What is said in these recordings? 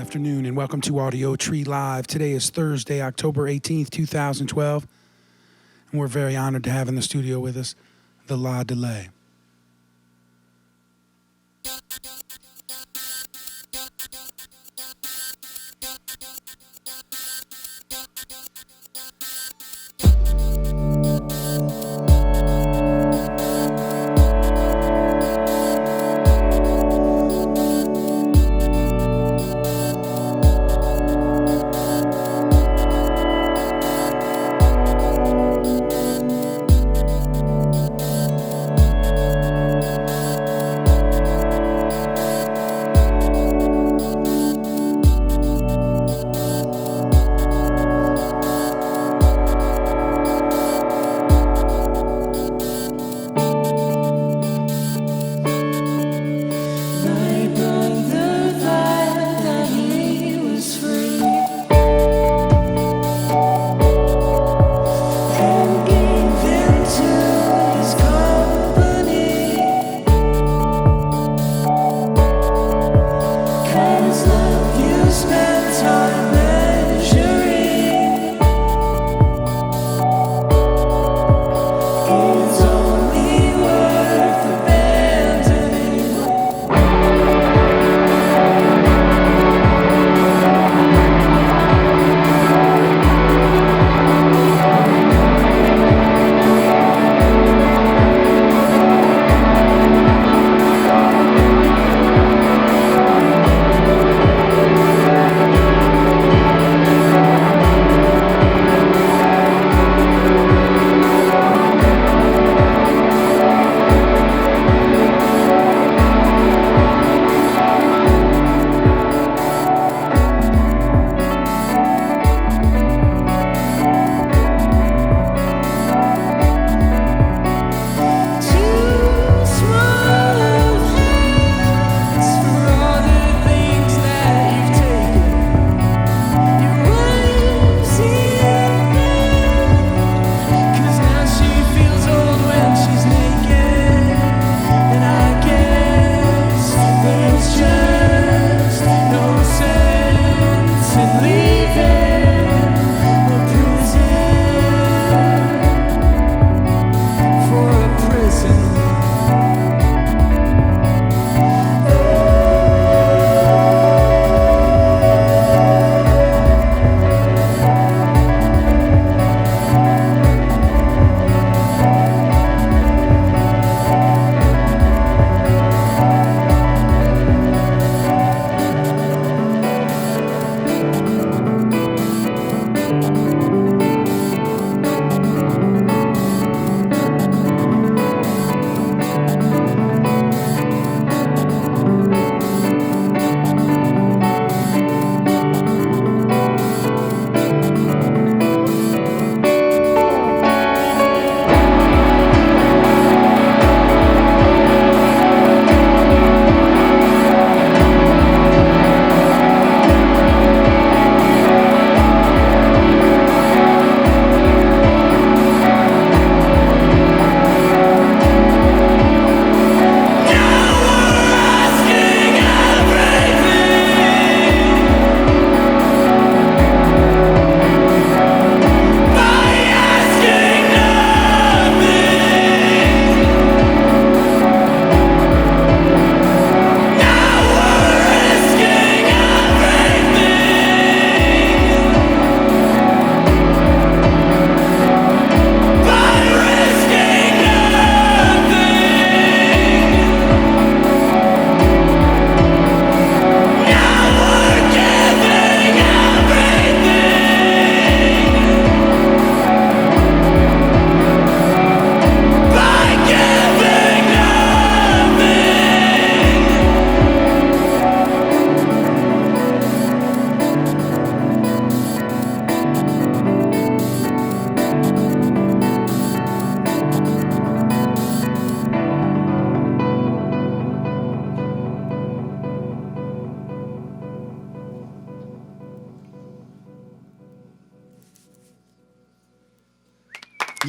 afternoon, and welcome to Audiotree Live. Today is Thursday, October 18th, 2012, and we're very honored to have in the studio with us the La Delay.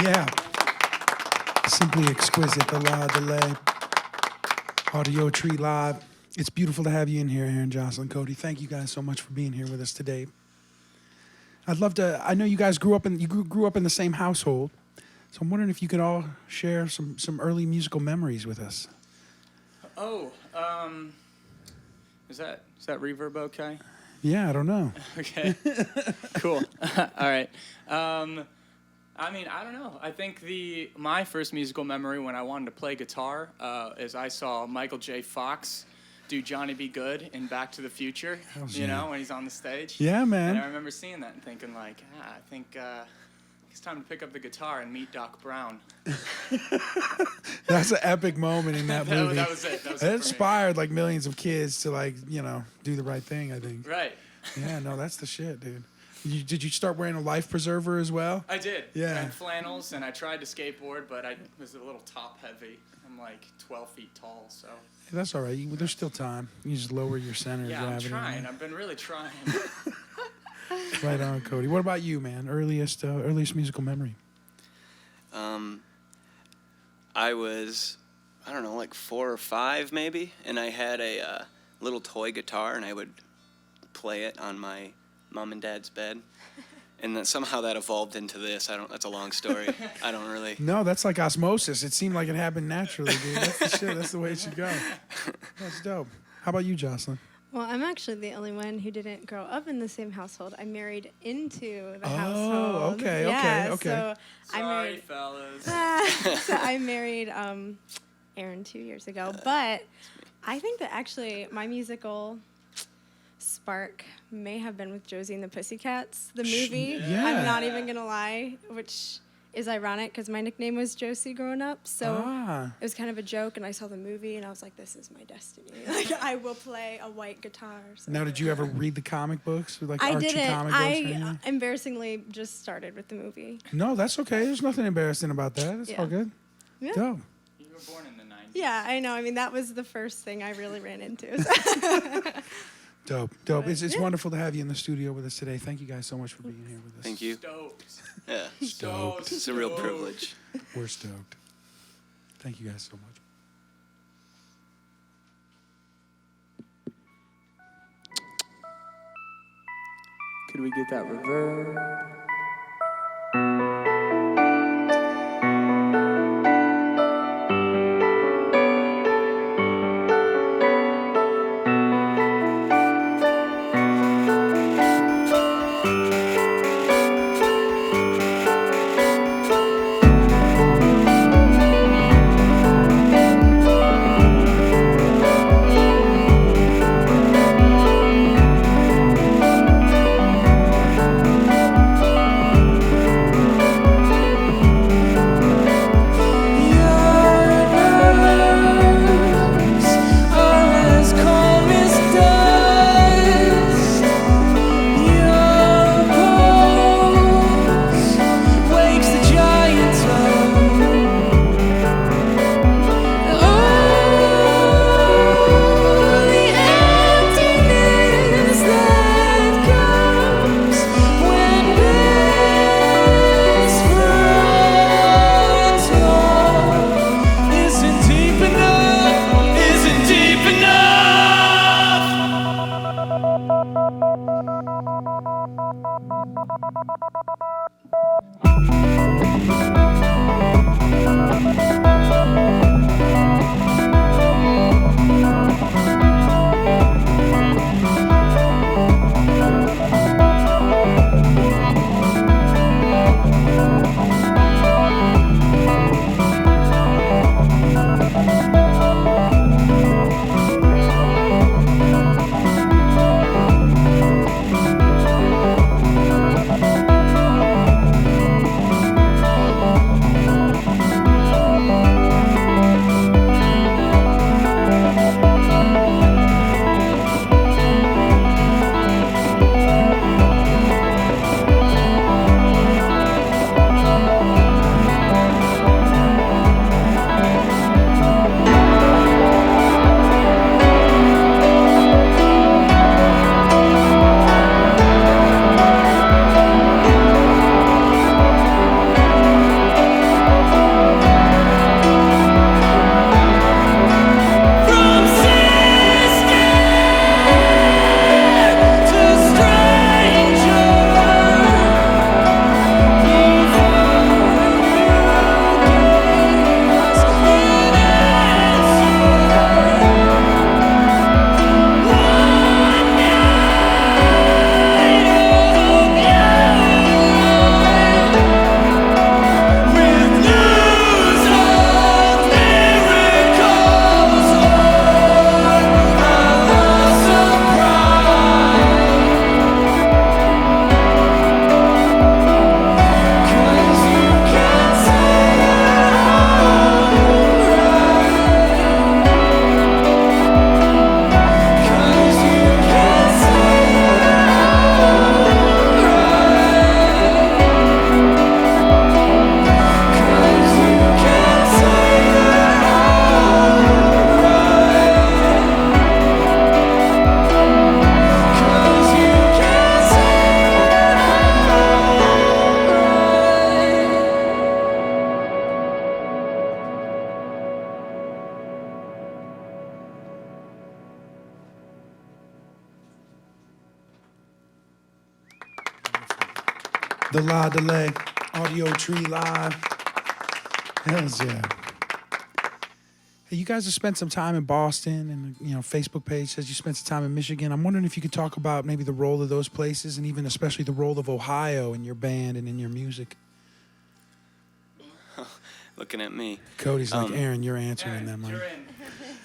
Yeah, simply exquisite, the La Delay. Audiotree Live. It's beautiful to have you in here, Aaron, Jocelyn, Cody. Thank you guys so much for being here with us today. I'd love to. I know you guys grew up in the same household, so I'm wondering if you could all share some early musical memories with us. Oh, is that reverb okay? Yeah, I don't know. Okay, cool. All right. I mean, I don't know. I think my first musical memory when I wanted to play guitar is I saw Michael J. Fox do Johnny Be Good in Back to the Future, you know, when he's on the stage. Yeah, man. And I remember seeing that and thinking, like, I think it's time to pick up the guitar and meet Doc Brown. That's an epic moment in that movie. That was it. It inspired, like, millions of kids to, like, you know, do the right thing, I think. Right. Yeah, no, that's the shit, dude. Did you start wearing a life preserver as well? I did. Yeah. And flannels, and I tried to skateboard, but I was a little top heavy. I'm like 12 feet tall, so. Hey, that's all right. There's still time. You just lower your center of gravity. Yeah, I'm trying. I've been really trying. Right on, Cody. What about you, man? Earliest musical memory? I was, I don't know, like 4 or 5 maybe, and I had a little toy guitar, and I would play it on my mom and dad's bed, and then somehow that evolved into this. That's a long story. I don't really. No, that's like osmosis. It seemed like it happened naturally, dude. That's the shit. That's the way it should go. That's dope. How about you, Jocelyn? Well, I'm actually the only one who didn't grow up in the same household. I married into the Oh, household. okay. So Sorry, fellas. So I married Aaron 2 years ago. But I think that actually my musical spark may have been with Josie and the Pussycats, the movie. Yeah. I'm not even going to lie, which is ironic because my nickname was Josie growing up. So it was kind of a joke, and I saw the movie, and I was like, this is my destiny. Like, I will play a white guitar. Now, did you ever read the comic books? Like I Archie didn't. comic books or I anything? embarrassingly just started with the movie. No, that's okay. There's nothing embarrassing about that. It's all good. Yeah. Dope. You were born in the 90s. Yeah, I know. I mean, that was the first thing I really ran into. Dope. It's wonderful to have you in the studio with us today. Thank you guys so much for being here with us. Thank you. Stoked. Yeah. Stoked. It's a real privilege. We're stoked. Thank you guys so much. Could we get that reverb? The La Delay, Audiotree Live. Hells yeah. Hey, you guys have spent some time in Boston, and Facebook page says you spent some time in Michigan. I'm wondering if you could talk about maybe the role of those places, and even especially the role of Ohio in your band and in your music. Looking at me. Cody's like, Aaron, you're answering them. You're Right? in.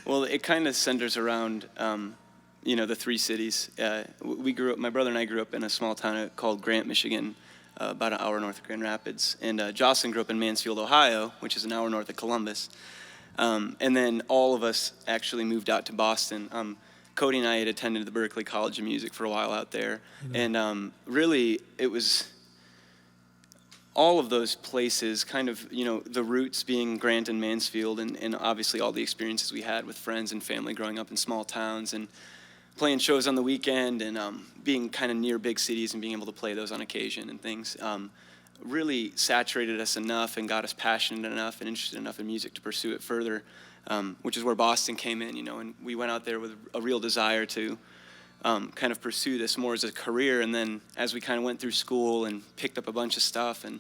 Well, it kind of centers around, the three cities. My brother and I grew up in a small town called Grant, Michigan, about an hour north of Grand Rapids. And Jocelyn grew up in Mansfield, Ohio, which is an hour north of Columbus. And then all of us actually moved out to Boston. Cody and I had attended the Berklee College of Music for a while out there. And really, it was all of those places, kind of, the roots being Grant and Mansfield, and obviously all the experiences we had with friends and family growing up in small towns and playing shows on the weekend and being kind of near big cities and being able to play those on occasion and things really saturated us enough and got us passionate enough and interested enough in music to pursue it further, which is where Boston came in, and we went out there with a real desire to kind of pursue this more as a career. And then as we kind of went through school and picked up a bunch of stuff and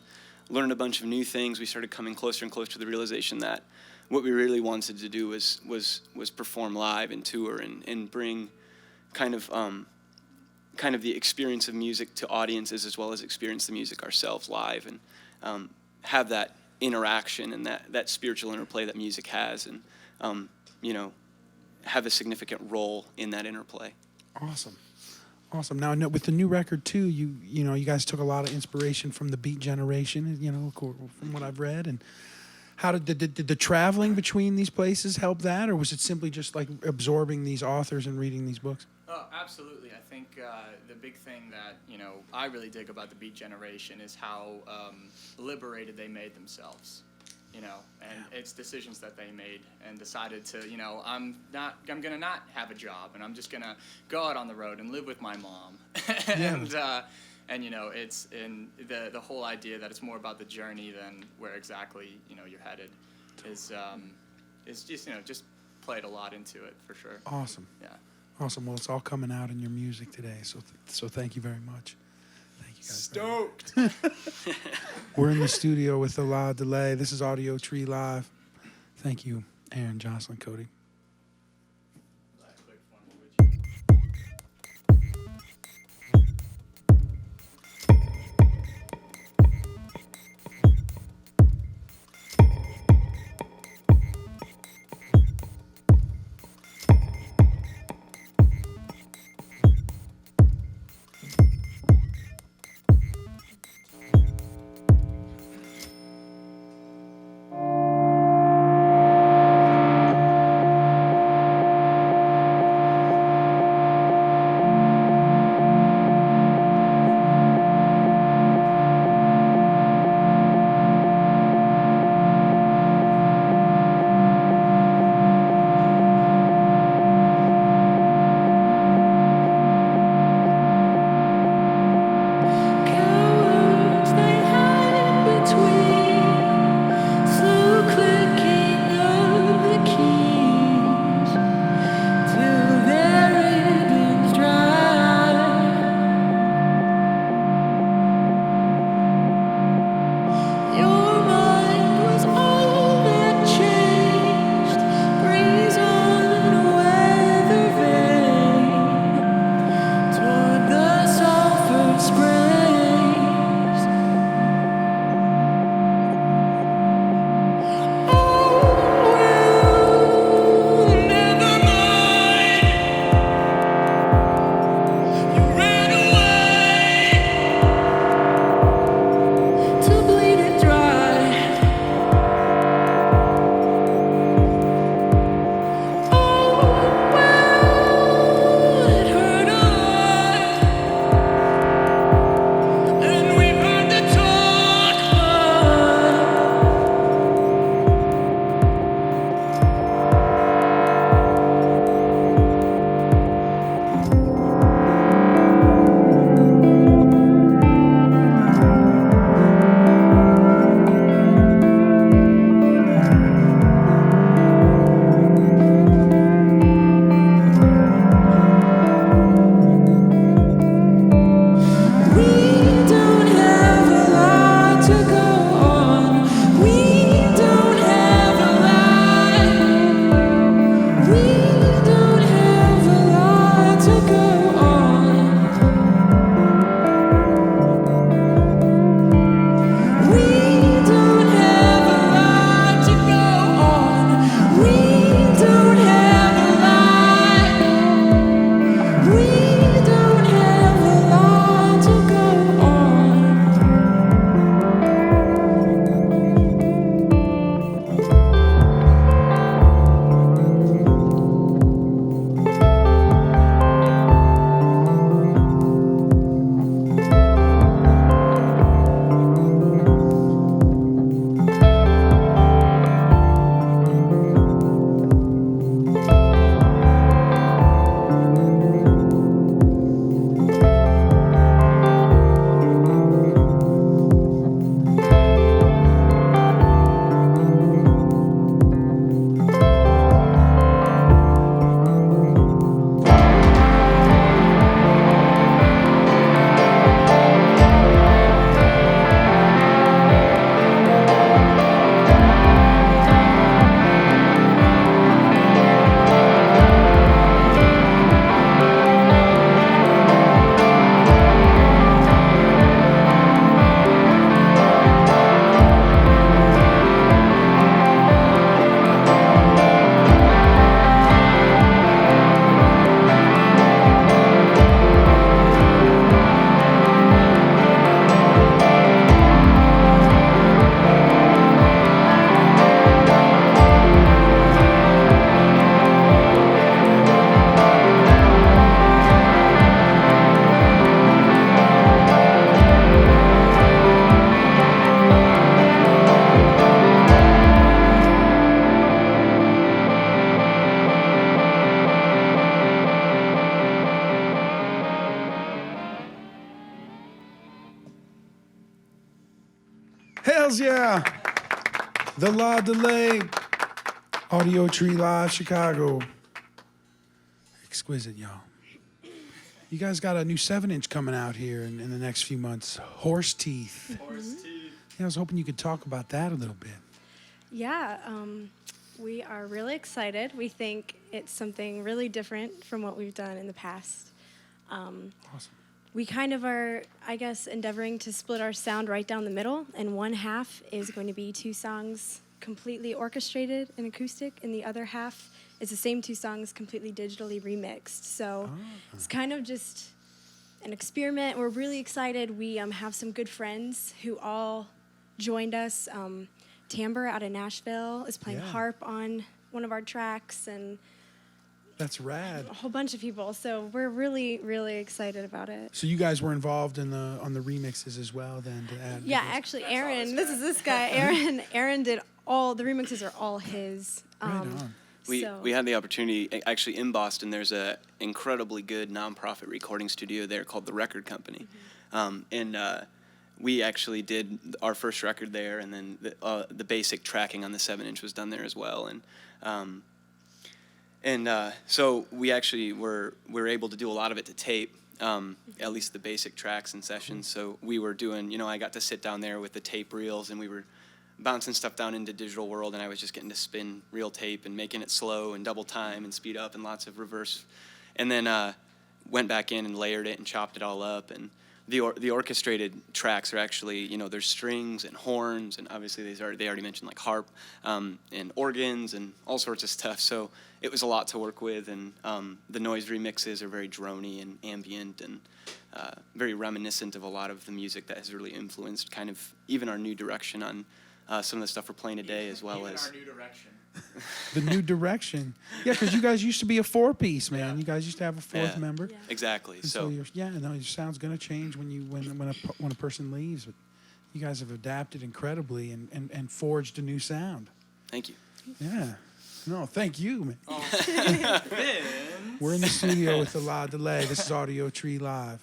learned a bunch of new things, we started coming closer and closer to the realization that what we really wanted to do was perform live and tour and bring kind of the experience of music to audiences, as well as experience the music ourselves live, and have that interaction and that spiritual interplay that music has, and have a significant role in that interplay. Awesome. Now, I know with the new record too, you guys took a lot of inspiration from the Beat Generation, from what I've read. And how did the traveling between these places help that, or was it simply just like absorbing these authors and reading these books? Oh, absolutely. I think the big thing that I really dig about the Beat Generation is how liberated they made themselves. And it's decisions that they made and decided to, I'm gonna not have a job, and I'm just gonna go out on the road and live with my mom. And it's in the whole idea that it's more about the journey than where exactly you're headed is just just played a lot into it for sure. Awesome. Yeah. Awesome. Well, it's all coming out in your music today, so thank you very much. Thank you guys. Stoked. We're in the studio with the La Delay. This is Audiotree Live. Thank you, Aaron, Jocelyn, Cody. Hells yeah. The La Delay. Audiotree Live Chicago. Exquisite, y'all. You guys got a new 7-inch coming out here in the next few months. Horse Teeth. Horse teeth. Yeah, I was hoping you could talk about that a little bit. Yeah, we are really excited. We think it's something really different from what we've done in the past. Awesome. We kind of are, I guess, endeavoring to split our sound right down the middle, and one half is going to be 2 songs completely orchestrated and acoustic, and the other half is the same 2 songs completely digitally remixed. So it's kind of just an experiment. We're really excited. We have some good friends who all joined us. Timbre out of Nashville is playing harp on one of our tracks, and That's rad. a whole bunch of people. So we're really, really excited about it. So you guys were involved in on the remixes as well then to add. Yeah, actually, Aaron, this is this guy. Aaron did all the remixes are all his. Right on. We had the opportunity, actually in Boston, there's a incredibly good nonprofit recording studio there called The Record Company. We actually did our first record there, and then the basic tracking on the 7-inch was done there as well. So we actually were able to do a lot of it to tape, at least the basic tracks and sessions. So we were doing, I got to sit down there with the tape reels, and we were bouncing stuff down into digital world, and I was just getting to spin reel tape and making it slow and double time and speed up and lots of reverse. And then went back in and layered it and chopped it all up. And the orchestrated tracks are actually, there's strings and horns, and obviously they already mentioned like harp and organs and all sorts of stuff. So it was a lot to work with, and the noise remixes are very droney and ambient and very reminiscent of a lot of the music that has really influenced kind of even our new direction on some of the stuff we're playing today, as well Even as our new direction. The new direction. Yeah, because you guys used to be a 4-piece, man. Yeah. You guys used to have a 4th Yeah. member. Yeah. exactly. And So your sound's gonna change when a person leaves. But you guys have adapted incredibly and forged a new sound. thank you. Yeah. No, thank you, man. Vince. We're in the studio with the La Delay. This is Audiotree Live.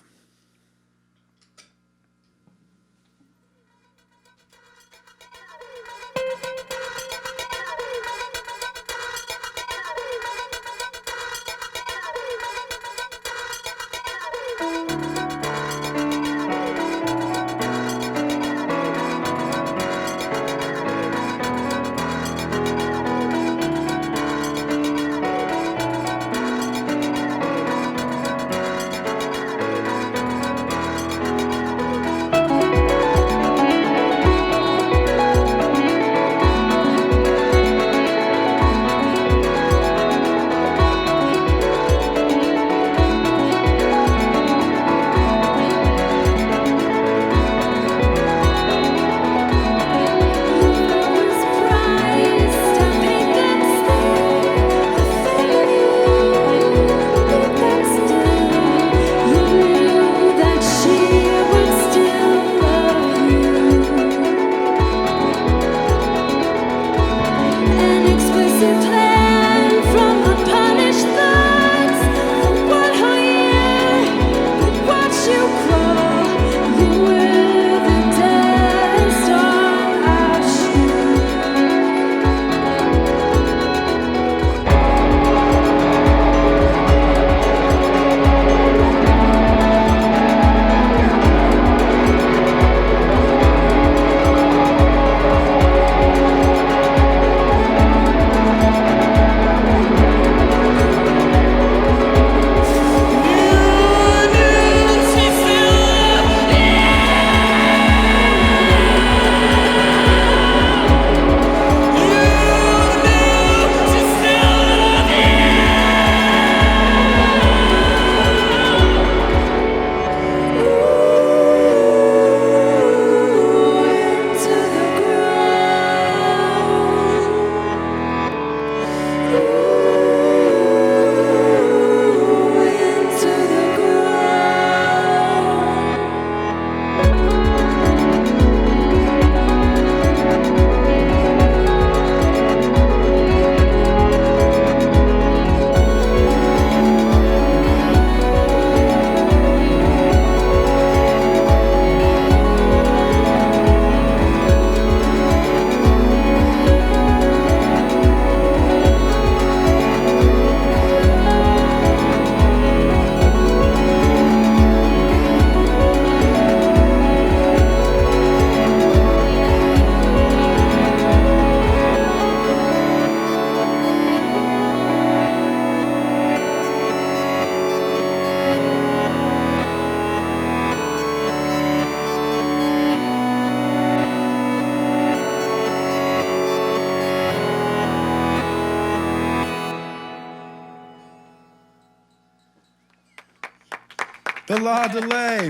The La Delay.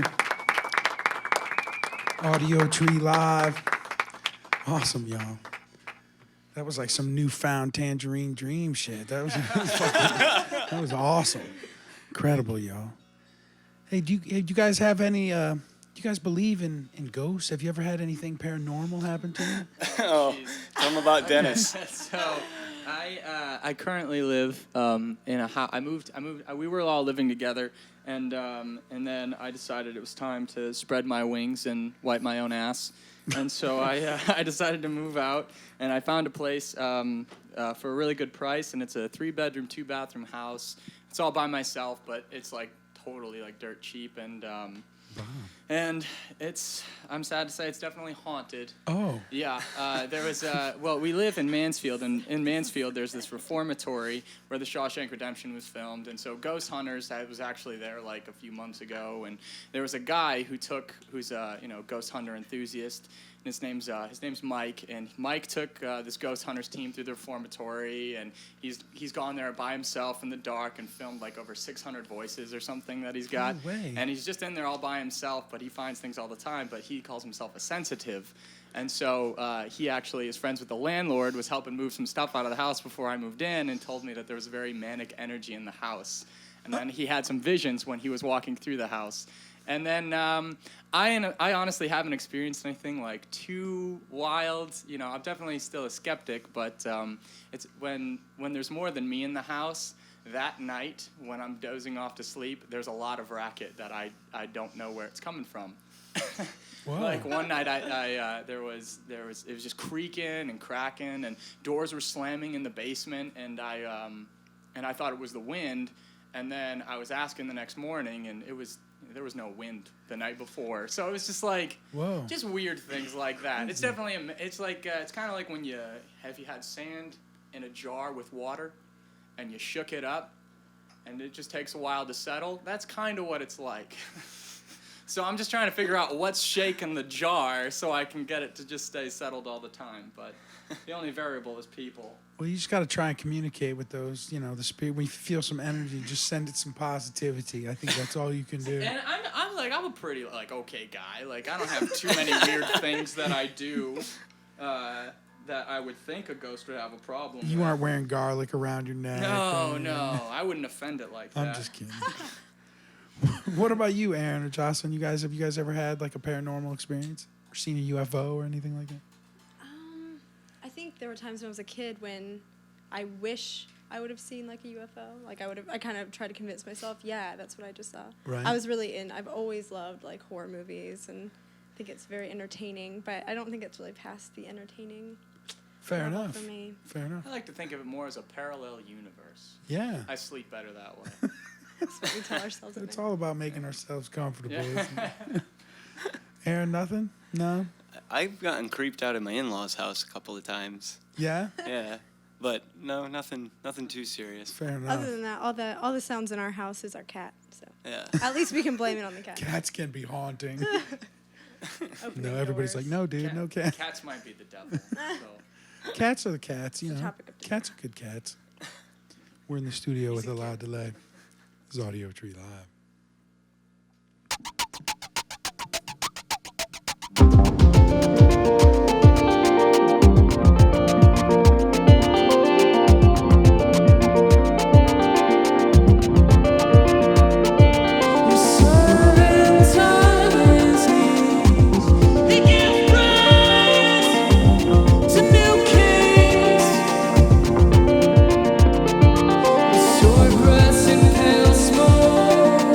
Audiotree live. Awesome, y'all. That was like some newfound Tangerine Dream shit. That was that was awesome. Incredible, y'all. Hey, do you guys have any? Do you guys believe in ghosts? Have you ever had anything paranormal happen to you? Oh, tell them about Dennis. So, I currently live in a house. We were all living together, and then I decided it was time to spread my wings and wipe my own ass. And so I decided to move out, and I found a place for a really good price, and it's a 3-bedroom, 2-bathroom house. It's all by myself, but it's like totally like dirt cheap, and I'm sad to say it's definitely haunted. Oh. Yeah, there was we live in Mansfield, and in Mansfield there's this reformatory where the Shawshank Redemption was filmed, and so Ghost Hunters, I was actually there like a few months ago, and there was a guy who's a ghost hunter enthusiast. And his name's Mike, and Mike took this Ghost Hunters team through the reformatory, and he's gone there by himself in the dark and filmed like over 600 voices or something that he's got. No way. And he's just in there all by himself, but he finds things all the time. But he calls himself a sensitive, and so he actually is friends with the landlord, was helping move some stuff out of the house before I moved in, and told me that there was a very manic energy in the house. And then he had some visions when he was walking through the house. And then I honestly haven't experienced anything like too wild. I'm definitely still a skeptic, but it's when there's more than me in the house, that night when I'm dozing off to sleep, there's a lot of racket that I don't know where it's coming from. Whoa. Like one night it was just creaking and cracking, and doors were slamming in the basement, and I thought it was the wind. And then I was asking the next morning, and there was no wind the night before. So it was just like, Whoa. just weird things like that. It's definitely, it's kind of like when you had sand in a jar with water, and you shook it up, and it just takes a while to settle. That's kind of what it's like. So I'm just trying to figure out what's shaking the jar so I can get it to just stay settled all the time. But the only variable is people. Well, you just got to try and communicate with those, the spirit. When you feel some energy, just send it some positivity. I think that's all you can do. And I'm a pretty okay guy. Like, I don't have too many weird things that I do that I would think a ghost would have a problem You with. aren't wearing garlic around your neck. No, I wouldn't offend it like that. I'm just kidding. What about you, Aaron or Jocelyn? Have you guys ever had like a paranormal experience or seen a UFO or anything like that? I think there were times when I was a kid when I wish I would have seen like a UFO. Like I kind of tried to convince myself, yeah, that's what I just saw. Right. I've always loved like horror movies, and I think it's very entertaining, but I don't think it's really past the entertaining Fair level enough. for me. Fair enough. I like to think of it more as a parallel universe. Yeah. I sleep better that way. That's what we tell ourselves. It's all about making ourselves comfortable. Yeah. Isn't it? Aaron, nothing? No? I've gotten creeped out at my in-laws' house a couple of times. Yeah? Yeah, but no, nothing too serious. Fair enough. Other than that, all the sounds in our house is our cat. So Yeah. at least we can blame it on the cat. Cats can be haunting. Opening No, everybody's doors. like, no, dude, no cat. Cats might be the devil. So. Cats are the cats, you It's a know. topic of debate. Cats are good cats. We're in the studio with a loud delay. This is Audiotree Live. Sword press and pale smoke.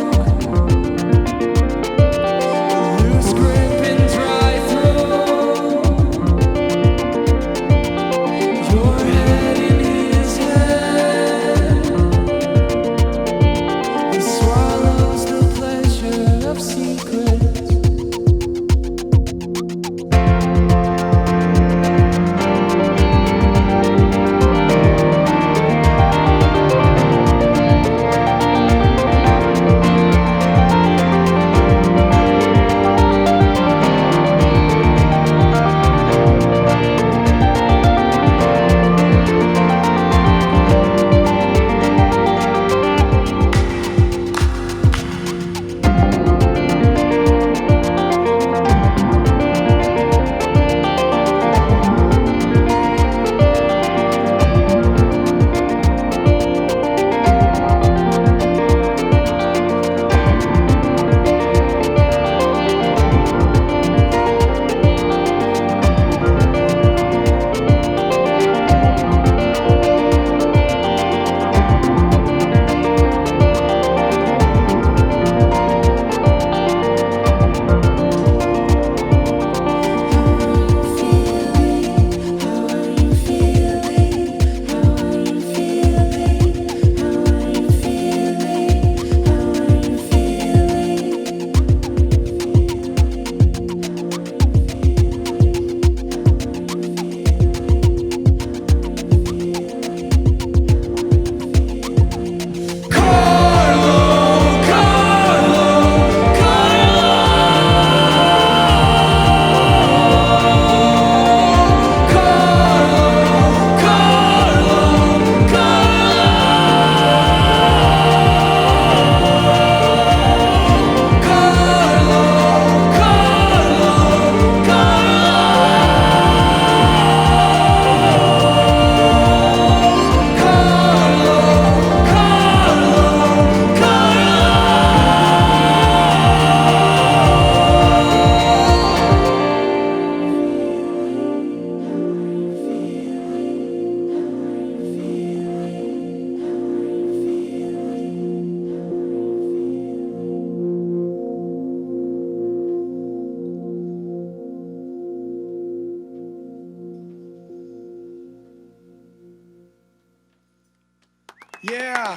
Yeah.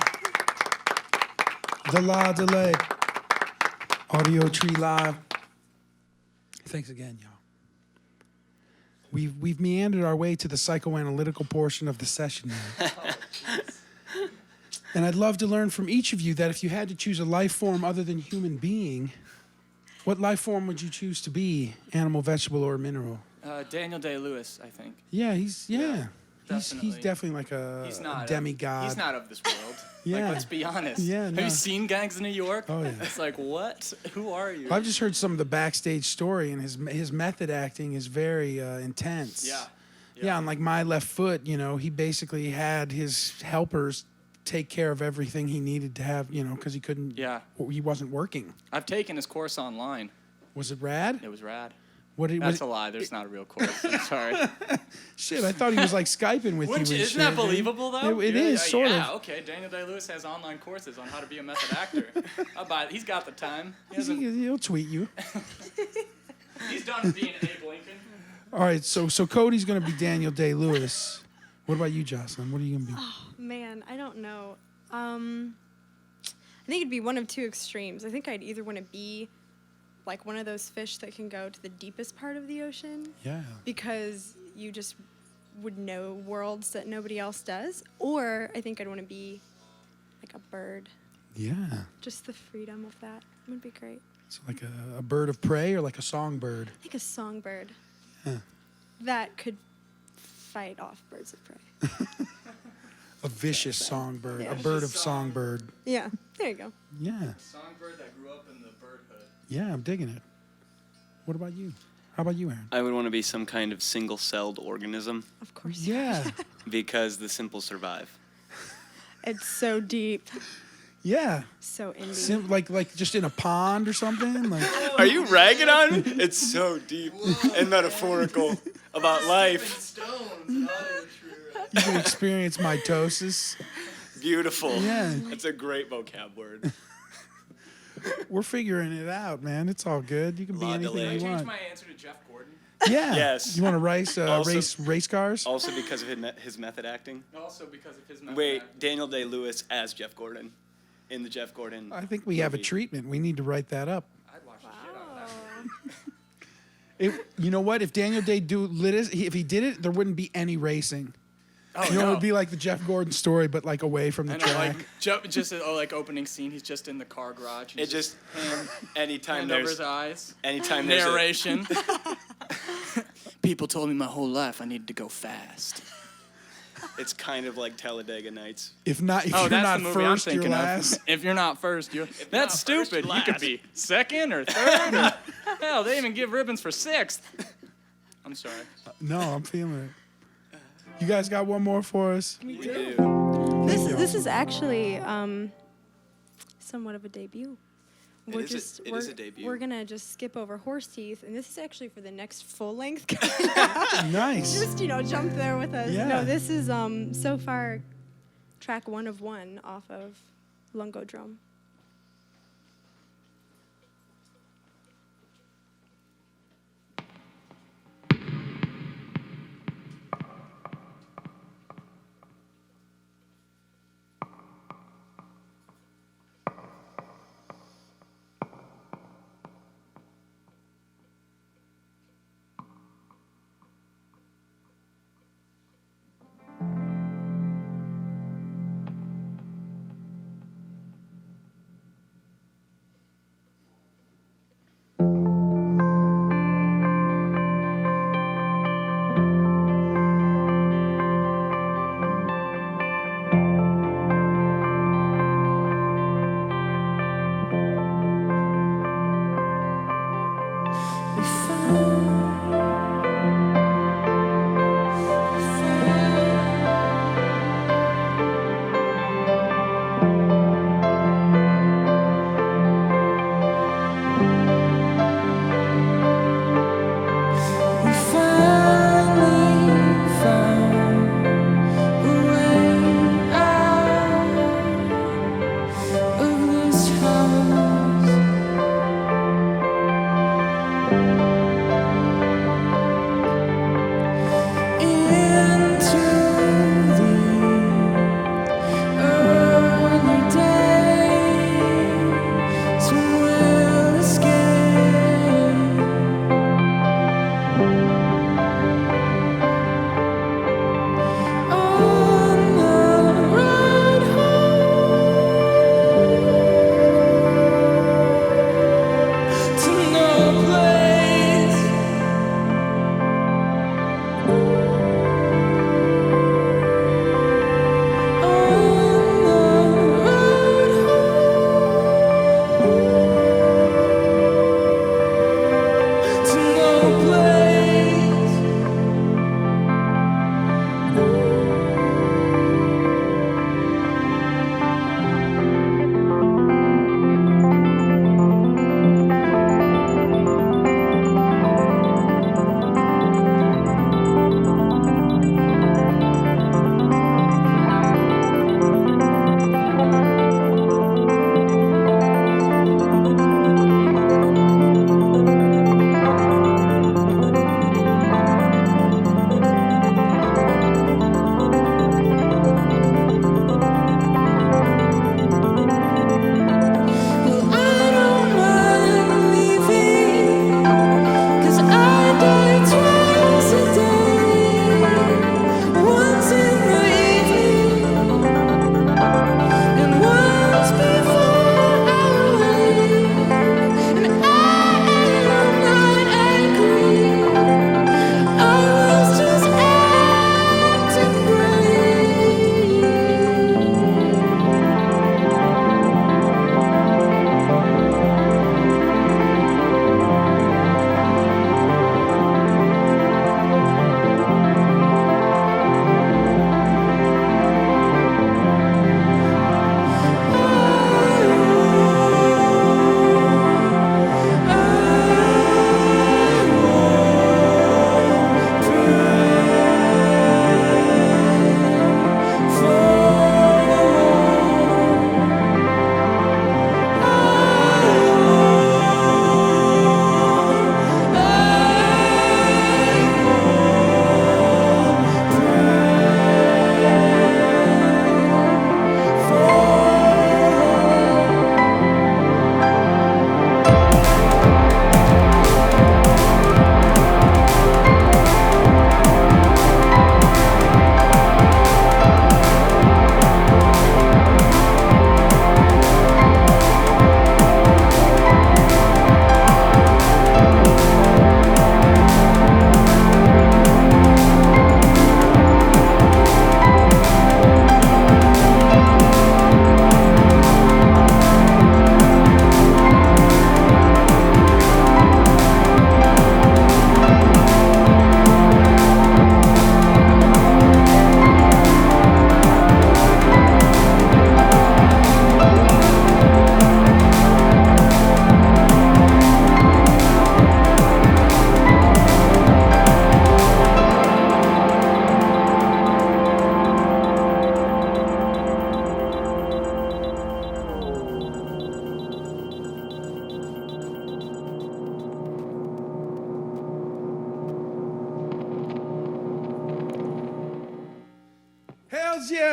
The La Delay. Audiotree Live. Thanks again, y'all. We've meandered our way to the psychoanalytical portion of the session now. And I'd love to learn from each of you that if you had to choose a life form other than human being, what life form would you choose to be? Animal, vegetable, or mineral? Daniel Day-Lewis, I think. Yeah, he's definitely. definitely like a He's not demigod. He's not of this world. Yeah. Like, let's be honest. Yeah, Have no. you seen Gangs of New York? Oh, yeah. It's like, what? Who are you? I've just heard some of the backstage story, and his method acting is very intense. Yeah. Yeah, on like My Left Foot, he basically had his helpers take care of everything he needed to have, because he couldn't. Yeah. He wasn't working. I've taken his course online. Was it rad? It was rad. Was That's a lie. There's not a real course. I'm sorry. Shit, I thought he was like Skyping with Wouldn't you. you, And isn't that shit, believable, though? It is, sort of. Yeah, okay. Daniel Day-Lewis has online courses on how to be a method actor. I'll buy it. He's got the time. He'll tweet you. He's done being Abe Lincoln. All right, so Cody's gonna be Daniel Day-Lewis. What about you, Jocelyn? What are you gonna be? Man, I don't know. I think it'd be one of two extremes. I think I'd either want to be like one of those fish that can go to the deepest part of the ocean Yeah. because you just would know worlds that nobody else does, or I think I'd want to be like a bird. Yeah. Just the freedom of that would be great. So like a bird of prey or like a songbird? I think a songbird Yeah. that could fight off birds of prey. A vicious songbird. Yeah. A bird of songbird. Yeah, there you go. Yeah. Songbird that grew up in the birdhood. Yeah, I'm digging it. What about you? How about you, Aaron? I would want to be some kind of single-celled organism Of course. Yeah. because the simple survive. It's so deep, Yeah. so indie. Like just in a pond or something? Like Are you ragging on me? It's so deep and metaphorical about life. Stones. you can experience mitosis. Beautiful. Yeah. That's a great vocab word. We're figuring it out, man. It's all good. You can be La anything delay. Can I you change want. my answer to Jeff Gordon? Yeah. Yes. You want to race Also- race cars? Also because of his method acting. Also because of his method Wait, acting. Daniel Day-Lewis as Jeff Gordon in the Jeff Gordon. I think we have a movie. treatment. We need to write that up. I'd watch the shit out of that. You know what? If Daniel Day-Lewis, if he did it, there wouldn't be any racing. Oh, It no. would be like the Jeff Gordon story, but like away from the I know, track. like just like opening scene. He's just in the car garage. And It just anytime hand over there's his eyes. anytime there's a, Narration. People told me my whole life I needed to go fast. it's kind of like Talladega Nights. If not, if Oh, you're that's not the movie first, I'm you're thinking last. of. If you're not first, you're. not That's first, stupid. you're You could last. be second or third. Or, hell, they even give ribbons for sixth. I'm sorry. No, I'm feeling it. You guys got one more for us? We do. This is actually somewhat of a debut. It is a debut. We're gonna just skip over Horse Teeth, and this is actually for the next full length. Nice. Just jump there with us. Yeah. No, this is so far track 1 of 1 off of Lungodrome.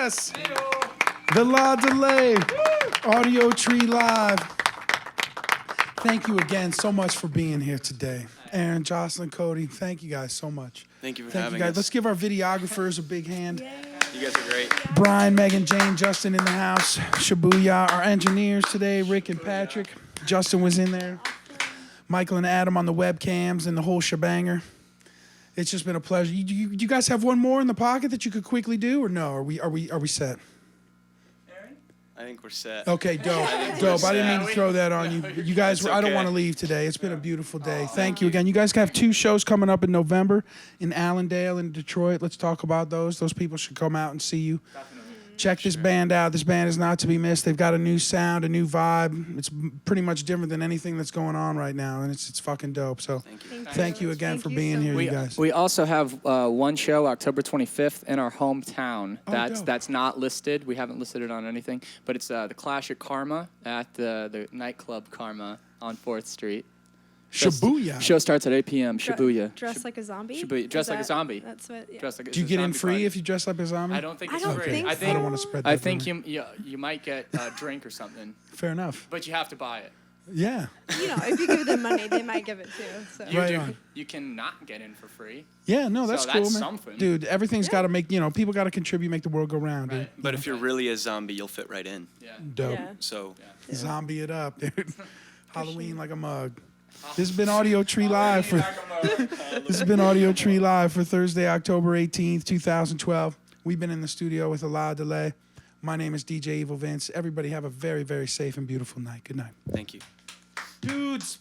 Yes. The La Delay. Audiotree Live. Thank you again so much for being here today. Aaron, Jocelyn, Cody, thank you guys so much. Thank you for Thank you having guys. us. Let's give our videographers a big hand. You guys are great. Brian, Megan, Jane, Justin in the house. Shibuya, our engineers today, Rick and Patrick. Justin was in there. Michael and Adam on the webcams and the whole shebanger. It's just been a pleasure. You guys have one more in the pocket that you could quickly do, or no? Are we set? I think we're set. Okay, dope. we're I didn't mean to set. throw that on you. You guys, It's I don't okay. want to leave today. It's been a beautiful day. Thank you again. You guys have 2 shows coming up in November in Allendale and Detroit. Let's talk about those. Those people should come out and see you. Check this band out. This band is not to be missed. They've got a new sound, a new vibe. It's pretty much different than anything that's going on right now, and it's fucking dope. So Thank you. thank you again Thank for you being so here, much. you guys. We also have one show October 25th in our hometown. dope. That's not listed. We haven't listed it on anything, but it's the Clash at Karma at the nightclub Karma on 4th Street. Shibuya. Show starts at 8 p.m. Shibuya. Dress like a zombie. Shibuya. Dress Is like a that- zombie. That's what. Yeah. Dress like Do you it's a get in zombie free party. if you dress up as a zombie? I don't think I it's don't free. think I I think don't want to spread that. I think rumor. you might get a drink or something, Fair enough. but you have to buy it. Yeah. You know, if you give them money, they might give it too. So. You Right do. on. You cannot get in for free. Yeah, no, that's So cool, that's man. something. Dude, everything's got to make, people got to contribute, make the world go round, dude. Right. But if you're really a zombie, you'll fit right in. Yeah. Dope. Yeah. So Zombie it up, dude. Halloween like a mug. This has been Audiotree Live for This has been Audiotree Live for Thursday, October 18th, 2012. We've been in the studio with a La Delay. My name is DJ Evil Vince. Everybody have a very, very safe and beautiful night. Good night. thank you. Dudes.